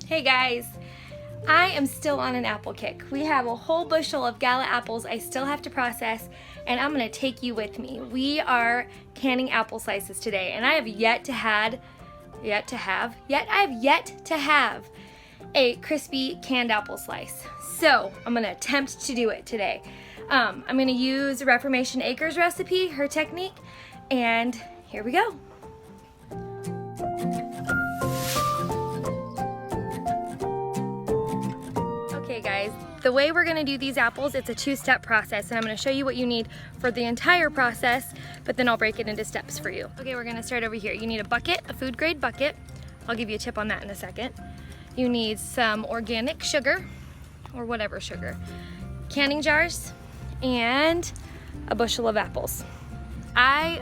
Hey guys, I am still on an apple kick. We have a whole bushel of gala apples I still have to process, and I'm gonna take you with me. We are canning apple slices today, and I have yet to have a crispy canned apple slice. So I'm gonna attempt to do it today. I'm gonna use Reformation Acres recipe, her technique, and here we go. Okay guys, the way we're gonna do these apples, it's a two-step process, and I'm gonna show you what you need for the entire process, but then I'll break it into steps for you. Okay, we're gonna start over here. You need a bucket, a food grade bucket. I'll give you a tip on that in a second. You need some organic sugar, or whatever sugar, canning jars, and a bushel of apples. I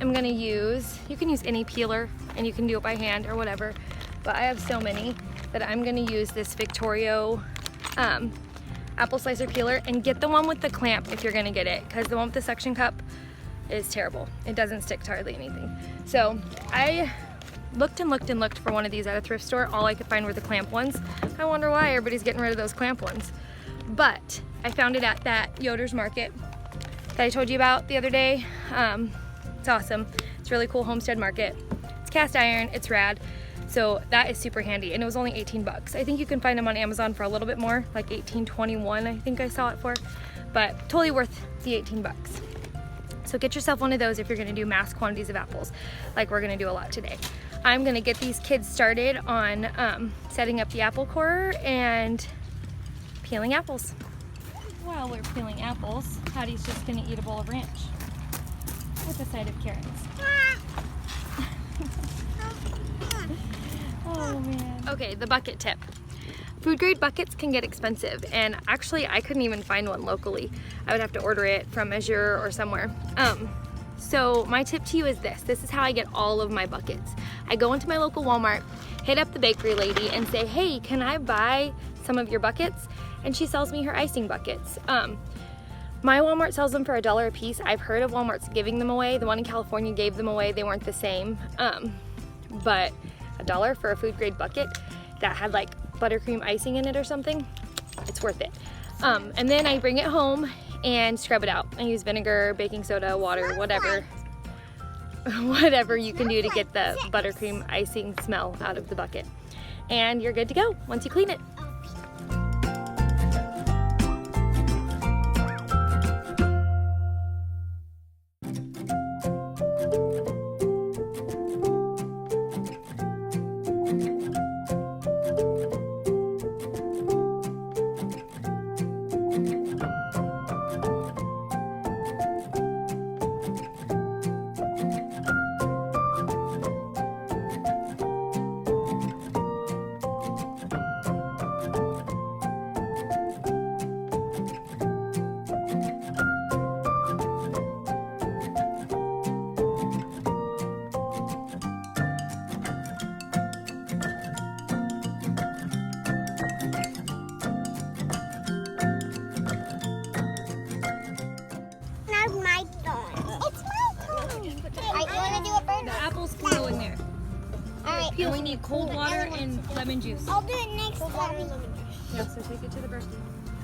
am gonna use, you can use any peeler, and you can do it by hand or whatever, but I have so many that I'm gonna use this Victorio apple slicer peeler, and get the one with the clamp if you're gonna get it, because the one with the suction cup is terrible. It doesn't stick to hardly anything. So I looked and looked and looked for one of these at a thrift store. All I could find were the clamp ones. I wonder why everybody's getting rid of those clamp ones. But I found it at that Yoder's Market that I told you about the other day. It's awesome. It's a really cool homestead market. It's cast iron, it's rad. So that is super handy, and it was only 18 bucks. I think you can find them on Amazon for a little bit more, like 18.21 I think I saw it for, but totally worth the 18 bucks. So get yourself one of those if you're gonna do mass quantities of apples, like we're gonna do a lot today. I'm gonna get these kids started on setting up the apple corer and peeling apples. While we're peeling apples, Hattie's just gonna eat a bowl of ranch with a side of carrots. Oh man. Okay, the bucket tip. Food grade buckets can get expensive, and actually I couldn't even find one locally. I would have to order it from Mesure or somewhere. So my tip to you is this. This is how I get all of my buckets. I go into my local Walmart, hit up the bakery lady and say, hey, can I buy some of your buckets? And she sells me her icing buckets. My Walmart sells them for $1 a piece. I've heard of Walmart's giving them away. The one in California gave them away. They weren't the same. But $1 for a food grade bucket that had like buttercream icing in it or something, it's worth it. And then I bring it home and scrub it out. I use vinegar, baking soda, water, whatever you can do to get the buttercream icing smell out of the bucket. And you're good to go once you clean it. The apples can go in there. Alright. And we need cold water and lemon juice. I'll do it next time. Yeah, so take it to the birthday.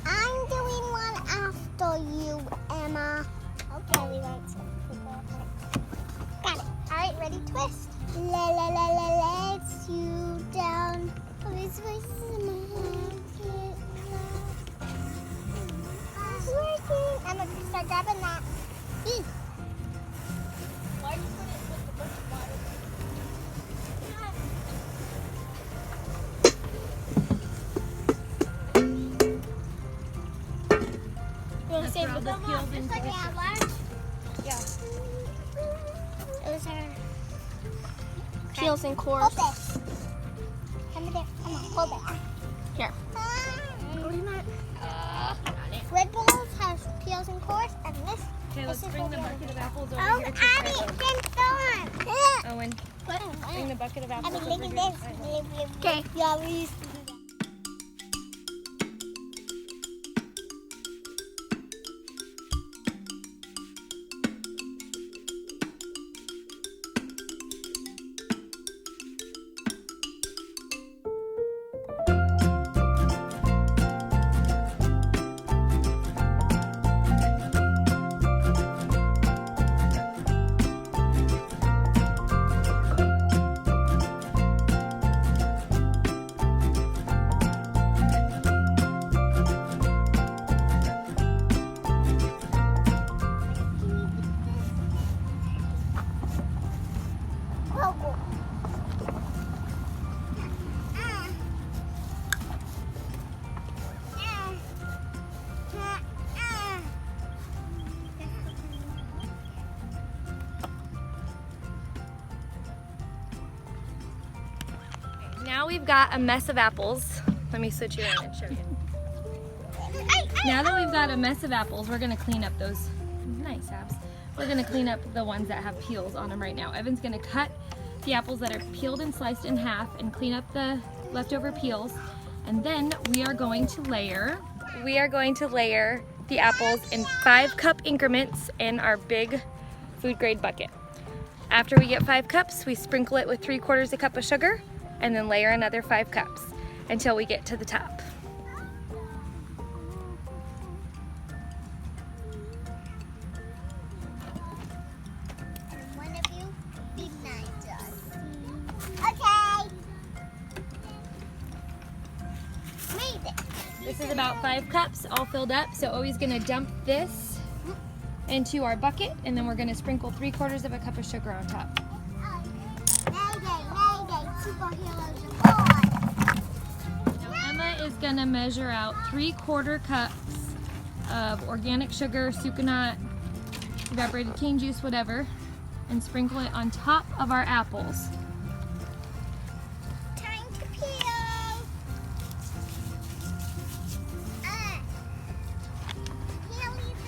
I'm doing one after you, Emma. Okay, we want some. Got it. Alright, ready, twist. Let's you down. It's working. Emma, start grabbing that. Why do you put it with the bunch of water? You want to save the peels and yeah. Those are peels and cores. Hold this. Come there. Come on, hold it. Here. Red Bulls has peels and cores, and this. Okay, let's bring the bucket of apples over Oh, here. Abby, it's on. Owen, bring the bucket of apples Abby, over look here. at this. Okay. Yeah, we used to do that. we've got a mess of apples, let me switch you in and show you. Now that we've got a mess of apples, we're gonna clean up those, nice abs. We're gonna clean up the ones that have peels on them right now. Evan's gonna cut the apples that are peeled and sliced in half and clean up the leftover peels. And then we are going to layer the apples in 5-cup increments in our big food grade bucket. After we get 5 cups, we sprinkle it with 3/4 cup of sugar and then layer another 5 cups until we get to the top. One of you be nice to us. Okay. Made it. This is about 5 cups all filled up, so Owi's gonna dump this into our bucket and then we're gonna sprinkle 3/4 cup of sugar on top. Mayday, superheroes aboard. Now Emma is gonna measure out 3/4 cups of organic sugar, sucanat, evaporated cane juice, whatever, and sprinkle it on top of our apples. Time to peel.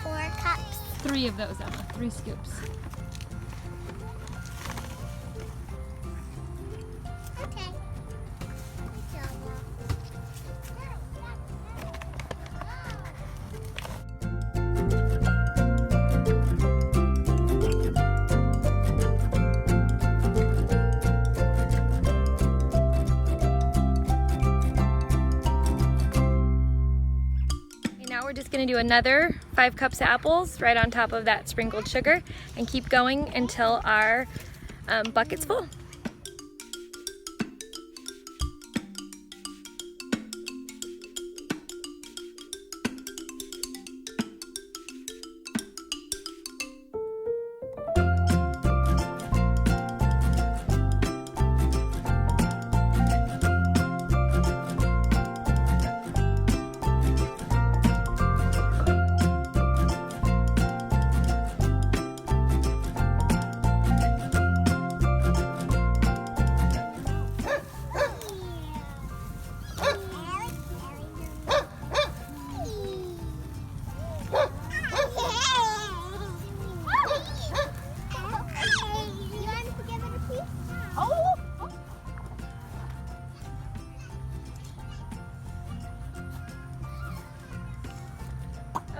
4 cups. 3 of those, Emma, 3 scoops. Okay. Now we're just gonna do another 5 cups of apples right on top of that sprinkled sugar and keep going until our bucket's full.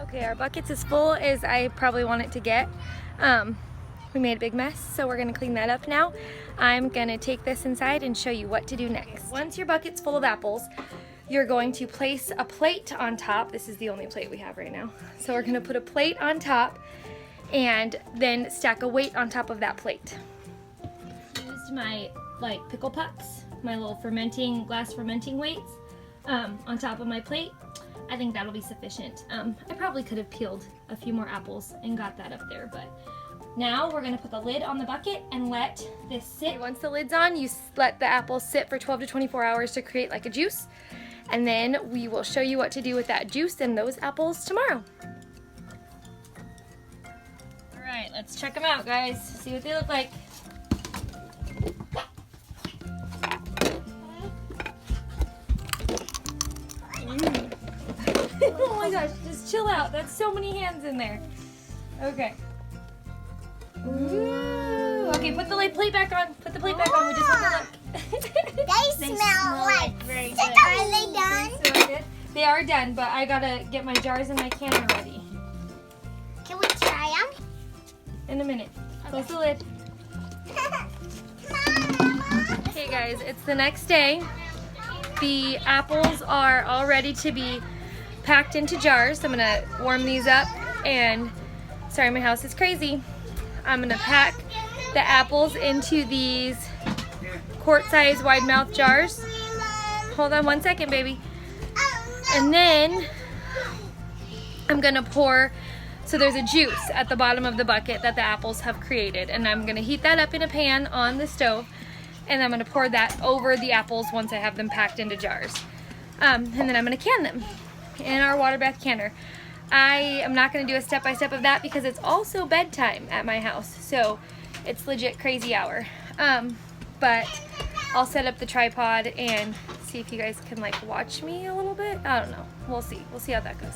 Okay, our bucket's as full as I probably want it to get. We made a big mess, so we're gonna clean that up now. I'm gonna take this inside and show you what to do next. Once your bucket's full of apples, you're going to place a plate on top. This is the only plate we have right now. So we're gonna put a plate on top and then stack a weight on top of that plate. I used my pickle pucks, my little glass fermenting weights on top of my plate. I think that'll be sufficient. I probably could have peeled a few more apples and got that up there, but now we're gonna put the lid on the bucket and let this sit. Once the lid's on, you let the apples sit for 12 to 24 hours to create like a juice, and then we will show you what to do with that juice and those apples tomorrow. All right, let's check them out, guys. See what they look like. Oh my gosh, just chill out. That's so many hands in there. Okay. Ooh. Okay, put the plate back on. Put the plate back on. We just want to look. They smell like very good. Are they done? So good. They are done, but I gotta get my jars and my canner ready. Can we try them? In a minute. Close the lid. Okay guys, it's the next day. The apples are all ready to be packed into jars. I'm gonna warm these up and, sorry, my house is crazy. I'm gonna pack the apples into these quart-size wide mouth jars. Hold on 1 second, baby. And then I'm gonna pour, so there's a juice at the bottom of the bucket that the apples have created, and I'm gonna heat that up in a pan on the stove, and I'm gonna pour that over the apples once I have them packed into jars. And then I'm gonna can them in our water bath canner. I am not gonna do a step-by-step of that because it's also bedtime at my house, so it's legit crazy hour. But I'll set up the tripod and see if you guys can like watch me a little bit. I don't know. We'll see. We'll see how that goes.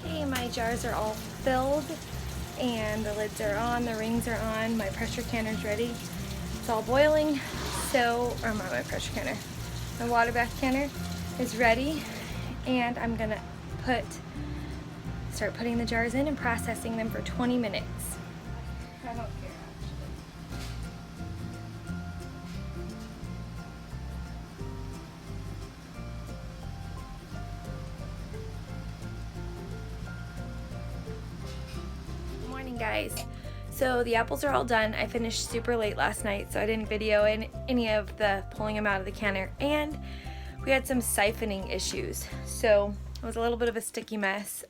Okay, my jars are all filled and the lids are on, the rings are on, my pressure canner's ready. It's all boiling, so, or not my pressure canner, my water bath canner is ready, and I'm gonna start putting the jars in and processing them for 20 minutes. I don't care, actually. Good morning, guys. So the apples are all done. I finished super late last night, so I didn't video any of the pulling them out of the canner, and we had some siphoning issues. So it was a little bit of a sticky mess.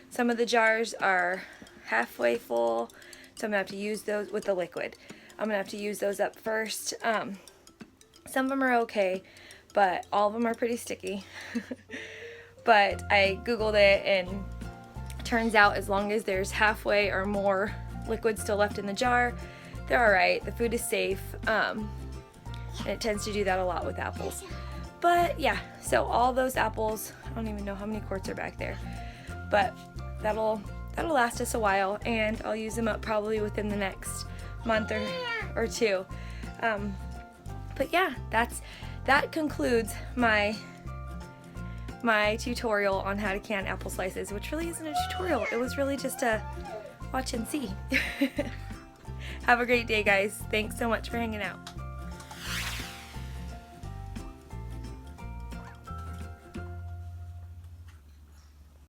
Some of the jars are halfway full, so I'm gonna have to use those with the liquid. I'm gonna have to use those up first. Some of them are okay, but all of them are pretty sticky. But I Googled it, and turns out as long as there's halfway or more liquid still left in the jar, they're all right. The food is safe, and it tends to do that a lot with apples. But yeah, so all those apples, I don't even know how many quarts are back there, but that'll last us a while, and I'll use them up probably within the next month or two. But yeah, that concludes my tutorial on how to can apple slices, which really isn't a tutorial. It was really just a watch and see. Have a great day, guys. Thanks so much for hanging out.